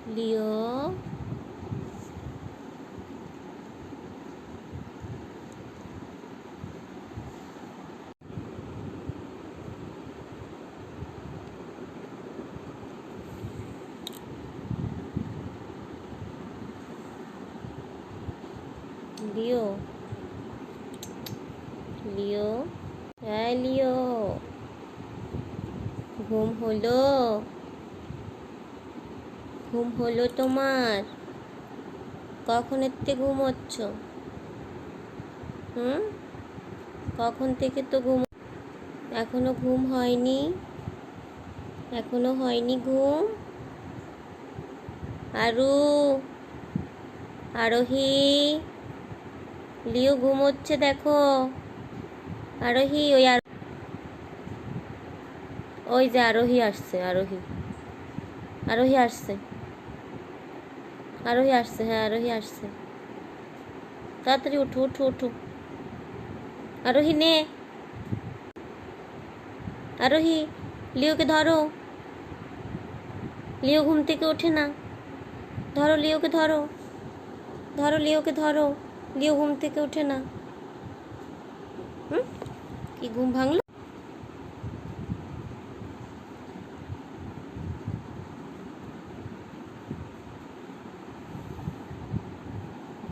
লিও লিও লিও হ্যাঁ লিও ঘুম হলো তোমার? কখন থেকে ঘুমোচ্ছ? কখন থেকে তো এখনো ঘুম হয়নি? ঘুম? আরোহী লিও ঘুমোচ্ছে দেখো। আরোহী ওই যে আরোহী আসছে। আরোহী আসছে। হ্যাঁ আরোহী আসছে। তাড়াতাড়ি উঠো। আরোহী নে। আরোহী লিওকে ধরো। লিও ঘুম থেকে ওঠে না। ধরো লিওকে ধরো। লিও ঘুম থেকে ওঠে না। কি ঘুম ভাঙলো?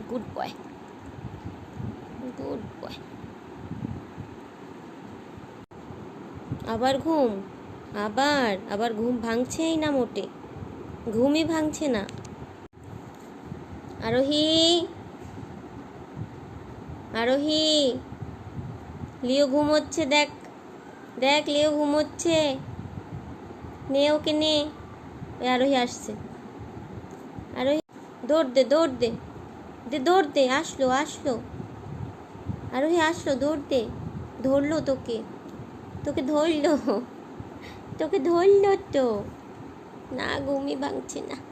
Good boy. আবার ঘুম? আবার ঘুম ভাঙছেই না মোটে। ঘুমই ভাঙছে না। আরোহী লিও ঘুমোচ্ছে দেখ। লিও ঘুমোচ্ছে। নে ওকে নে। ওই আরোহী আসছে। আরোহী দৌড় দে। আসলো। আরোহী আসলো, দৌড় দে। ধরলো তোকে ধরলো তো। না ঘুমই ভাঙছে না।